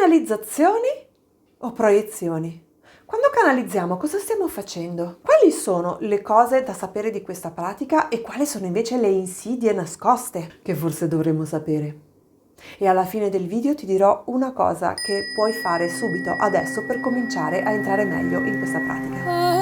Canalizzazioni o proiezioni? Quando canalizziamo, cosa stiamo facendo? Quali sono le cose da sapere di questa pratica e quali sono invece le insidie nascoste che forse dovremmo sapere? E alla fine del video ti dirò una cosa che puoi fare subito adesso per cominciare a entrare meglio in questa pratica.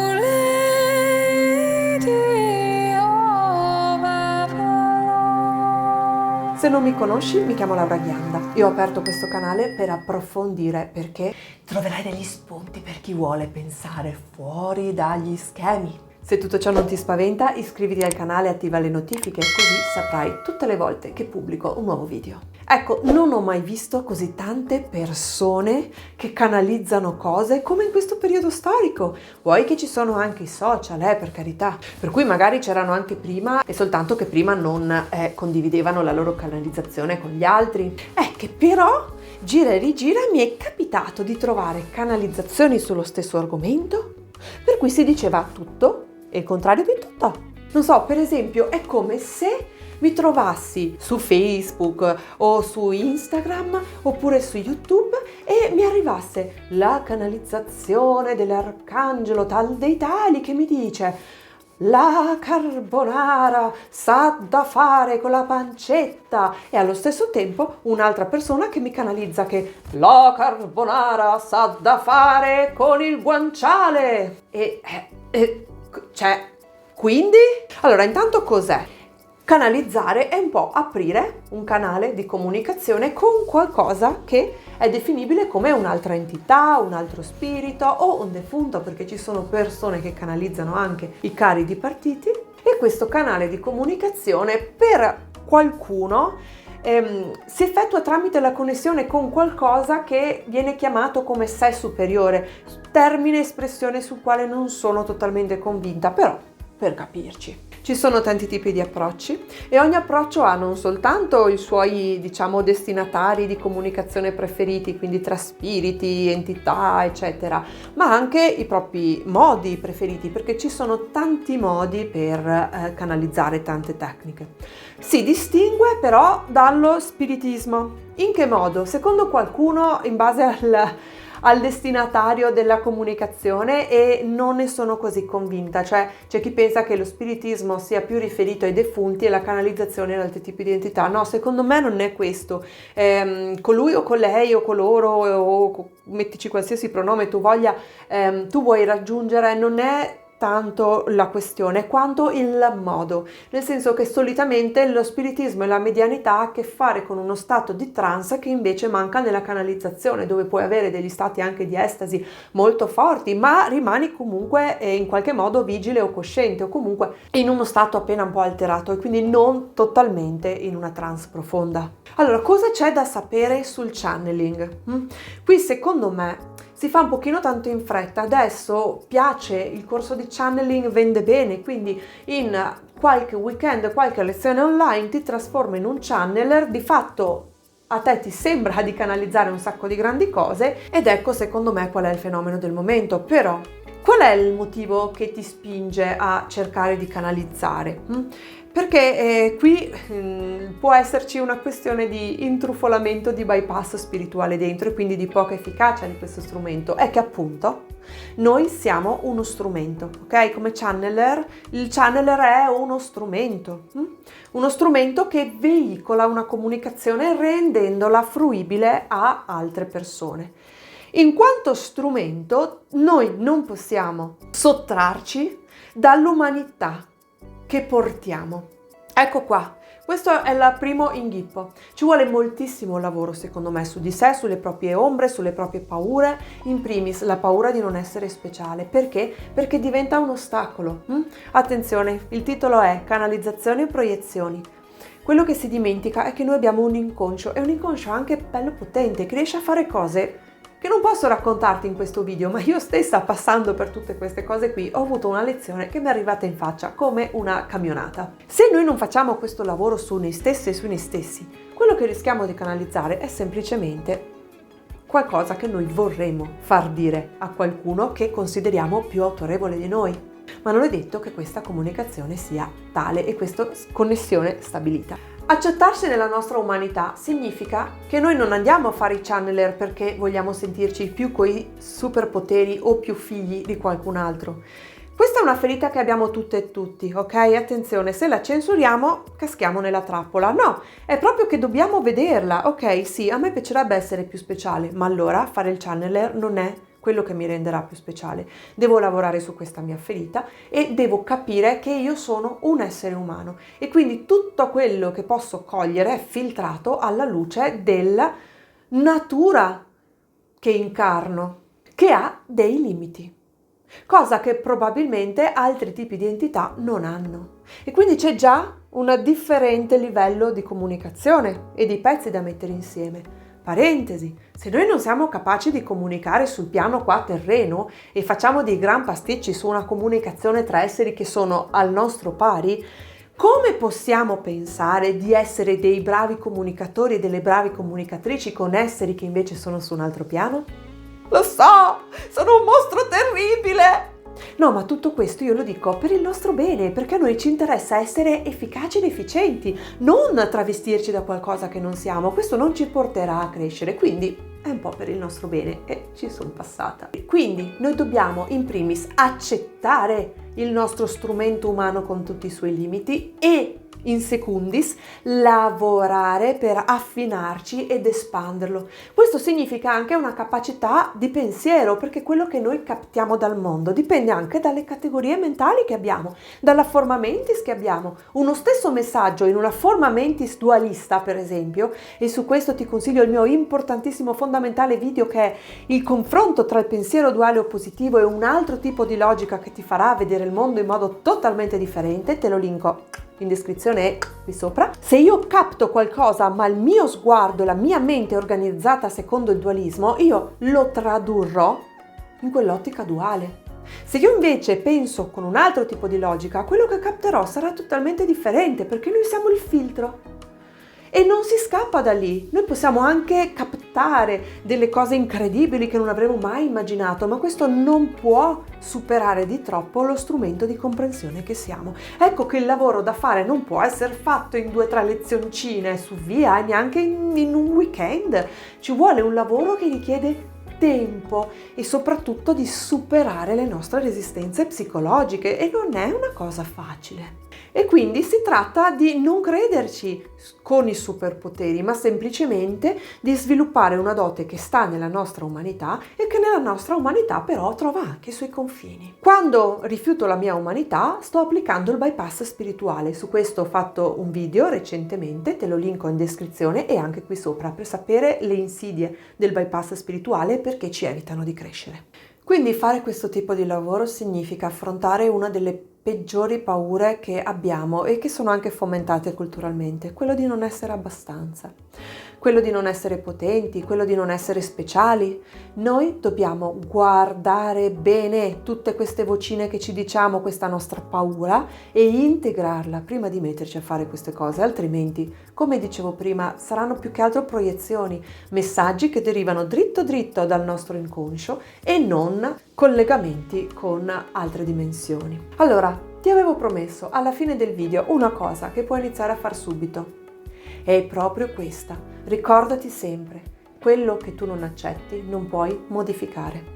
Se non mi conosci, mi chiamo Laura Ghianda e ho aperto questo canale per approfondire, perché troverai degli spunti per chi vuole pensare fuori dagli schemi. Se tutto ciò non ti spaventa, iscriviti al canale e attiva le notifiche, così saprai tutte le volte che pubblico un nuovo video. Ecco, non ho mai visto così tante persone che canalizzano cose come in questo periodo storico. Vuoi che ci sono anche i social, per carità. Per cui magari c'erano anche prima, e soltanto che prima non condividevano la loro canalizzazione con gli altri. Che però, gira e rigira, mi è capitato di trovare canalizzazioni sullo stesso argomento, per cui si diceva tutto e il contrario di tutto. Non so, per esempio, è come se mi trovassi su Facebook o su Instagram oppure su YouTube e mi arrivasse la canalizzazione dell'arcangelo tal dei tali che mi dice: la carbonara sa da fare con la pancetta, e allo stesso tempo un'altra persona che mi canalizza che la carbonara sa da fare con il guanciale. Quindi? Allora, intanto cos'è? Canalizzare è un po' aprire un canale di comunicazione con qualcosa che è definibile come un'altra entità, un altro spirito o un defunto, perché ci sono persone che canalizzano anche i cari dipartiti, e questo canale di comunicazione per qualcuno si effettua tramite la connessione con qualcosa che viene chiamato come sé superiore, termine, espressione sul quale non sono totalmente convinta, però per capirci. Ci sono tanti tipi di approcci e ogni approccio ha non soltanto i suoi, destinatari di comunicazione preferiti, quindi tra spiriti, entità, eccetera, ma anche i propri modi preferiti, perché ci sono tanti modi per canalizzare tante tecniche. Si distingue però dallo spiritismo. In che modo? Secondo qualcuno, in base al destinatario della comunicazione, e non ne sono così convinta, cioè c'è chi pensa che lo spiritismo sia più riferito ai defunti e la canalizzazione ad altri tipi di entità. No, secondo me non è questo. Colui o colei o coloro o mettici qualsiasi pronome tu voglia, tu vuoi raggiungere, non è tanto la questione quanto il modo, nel senso che solitamente lo spiritismo e la medianità ha a che fare con uno stato di trance che invece manca nella canalizzazione, dove puoi avere degli stati anche di estasi molto forti, ma rimani comunque in qualche modo vigile o cosciente, o comunque in uno stato appena un po' alterato, e quindi non totalmente in una trance profonda. Allora, cosa c'è da sapere sul channeling? Qui secondo me si fa un pochino tanto in fretta. Adesso piace, il corso di channeling vende bene, quindi in qualche weekend, qualche lezione online ti trasforma in un channeler, di fatto a te ti sembra di canalizzare un sacco di grandi cose, ed ecco secondo me qual è il fenomeno del momento. Però qual è il motivo che ti spinge a cercare di canalizzare? Perché qui può esserci una questione di intrufolamento, di bypass spirituale dentro, e quindi di poca efficacia di questo strumento. È che appunto noi siamo uno strumento, ok? Come channeler, il channeler è uno strumento che veicola una comunicazione rendendola fruibile a altre persone. In quanto strumento, noi non possiamo sottrarci dall'umanità che portiamo. Ecco qua, questo è il primo inghippo. Ci vuole moltissimo lavoro, secondo me, su di sé, sulle proprie ombre, sulle proprie paure, in primis la paura di non essere speciale. Perché? Perché diventa un ostacolo. Attenzione, il titolo è Canalizzazioni e proiezioni. Quello che si dimentica è che noi abbiamo un inconscio, e un inconscio anche bello potente, che riesce a fare cose che non posso raccontarti in questo video, ma io stessa, passando per tutte queste cose qui, ho avuto una lezione che mi è arrivata in faccia come una camionata. Se noi non facciamo questo lavoro su noi stessi e sui noi stessi, quello che rischiamo di canalizzare è semplicemente qualcosa che noi vorremmo far dire a qualcuno che consideriamo più autorevole di noi. Ma non è detto che questa comunicazione sia tale e questa connessione stabilita. Accettarsi nella nostra umanità significa che noi non andiamo a fare i channeler perché vogliamo sentirci più coi superpoteri o più figli di qualcun altro. Questa è una ferita che abbiamo tutte e tutti, ok? Attenzione, se la censuriamo caschiamo nella trappola. No, è proprio che dobbiamo vederla. Ok, sì, a me piacerebbe essere più speciale, ma allora fare il channeler non è quello che mi renderà più speciale. Devo lavorare su questa mia ferita e devo capire che io sono un essere umano e quindi tutto quello che posso cogliere è filtrato alla luce della natura che incarno, che ha dei limiti, cosa che probabilmente altri tipi di entità non hanno. E quindi c'è già un differente livello di comunicazione e di pezzi da mettere insieme. Parentesi, se noi non siamo capaci di comunicare sul piano qua terreno e facciamo dei gran pasticci su una comunicazione tra esseri che sono al nostro pari, come possiamo pensare di essere dei bravi comunicatori e delle brave comunicatrici con esseri che invece sono su un altro piano? Lo so, sono un mostro terribile! No, ma tutto questo io lo dico per il nostro bene, perché a noi ci interessa essere efficaci ed efficienti, non travestirci da qualcosa che non siamo. Questo non ci porterà a crescere, quindi è un po' per il nostro bene e ci sono passata. Quindi noi dobbiamo in primis accettare il nostro strumento umano con tutti i suoi limiti e in secundis lavorare per affinarci ed espanderlo. Questo significa anche una capacità di pensiero, perché quello che noi captiamo dal mondo dipende anche dalle categorie mentali che abbiamo, dalla forma mentis che abbiamo. Uno stesso messaggio in una forma mentis dualista, per esempio, e su questo ti consiglio il mio importantissimo fondamentale video che è il confronto tra il pensiero duale o positivo e un altro tipo di logica che ti farà vedere il mondo in modo totalmente differente, te lo linko in descrizione e qui sopra. Se io capto qualcosa ma il mio sguardo e la mia mente è organizzata secondo il dualismo, io lo tradurrò in quell'ottica duale. Se io invece penso con un altro tipo di logica, quello che capterò sarà totalmente differente, perché noi siamo il filtro e non si scappa da lì. Noi possiamo anche captare delle cose incredibili che non avremmo mai immaginato, ma questo non può superare di troppo lo strumento di comprensione che siamo. Ecco che il lavoro da fare non può essere fatto in 2 o 3 lezioncine su via, neanche in un weekend. Ci vuole un lavoro che richiede tempo e soprattutto di superare le nostre resistenze psicologiche, e non è una cosa facile. E quindi si tratta di non crederci con i superpoteri, ma semplicemente di sviluppare una dote che sta nella nostra umanità e che nella nostra umanità però trova anche i suoi confini. Quando rifiuto la mia umanità, sto applicando il bypass spirituale. Su questo ho fatto un video recentemente, te lo linko in descrizione e anche qui sopra, per sapere le insidie del bypass spirituale, perché ci evitano di crescere. Quindi fare questo tipo di lavoro significa affrontare una delle peggiori paure che abbiamo e che sono anche fomentate culturalmente, quello di non essere abbastanza, quello di non essere potenti, quello di non essere speciali. Noi dobbiamo guardare bene tutte queste vocine che ci diciamo, questa nostra paura, e integrarla prima di metterci a fare queste cose, altrimenti, come dicevo prima, saranno più che altro proiezioni, messaggi che derivano dritto dritto dal nostro inconscio e non collegamenti con altre dimensioni. Allora, ti avevo promesso alla fine del video una cosa che puoi iniziare a far subito. È proprio questa. Ricordati sempre, quello che tu non accetti non puoi modificare.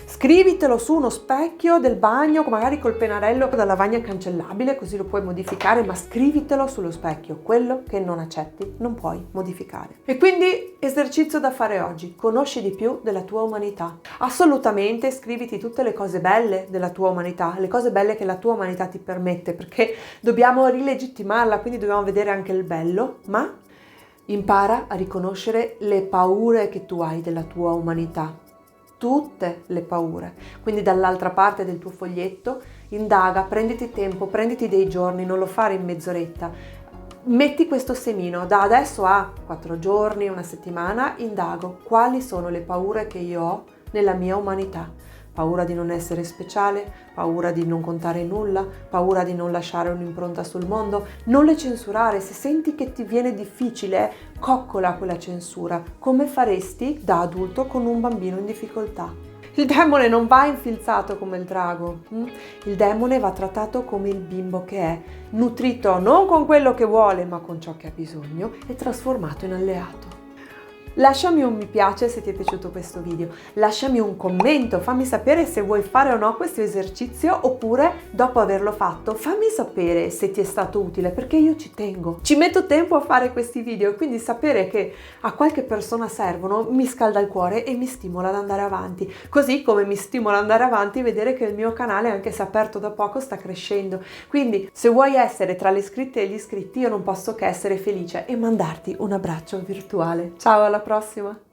Scrivitelo su uno specchio del bagno, magari col pennarello da lavagna cancellabile, così lo puoi modificare, ma scrivitelo sullo specchio, quello che non accetti non puoi modificare. E quindi esercizio da fare oggi: conosci di più della tua umanità. Assolutamente scriviti tutte le cose belle della tua umanità, le cose belle che la tua umanità ti permette, perché dobbiamo rilegittimarla, quindi dobbiamo vedere anche il bello, ma impara a riconoscere le paure che tu hai della tua umanità. Tutte le paure. Quindi dall'altra parte del tuo foglietto indaga, prenditi tempo, prenditi dei giorni, non lo fare in mezz'oretta. Metti questo semino, da adesso a 4 giorni, una settimana, indago quali sono le paure che io ho nella mia umanità. Paura di non essere speciale, paura di non contare nulla, paura di non lasciare un'impronta sul mondo. Non le censurare. Se senti che ti viene difficile, coccola quella censura, come faresti da adulto con un bambino in difficoltà. Il demone non va infilzato come il drago. Il demone va trattato come il bimbo che è, nutrito non con quello che vuole, ma con ciò che ha bisogno e trasformato in alleato. Lasciami un mi piace se ti è piaciuto questo video, lasciami un commento, fammi sapere se vuoi fare o no questo esercizio, oppure dopo averlo fatto fammi sapere se ti è stato utile, perché io ci tengo. Ci metto tempo a fare questi video e quindi sapere che a qualche persona servono mi scalda il cuore e mi stimola ad andare avanti, così come mi stimola ad andare avanti vedere che il mio canale, anche se aperto da poco, sta crescendo. Quindi se vuoi essere tra le iscritte e gli iscritti, io non posso che essere felice e mandarti un abbraccio virtuale. Ciao, alla prossima!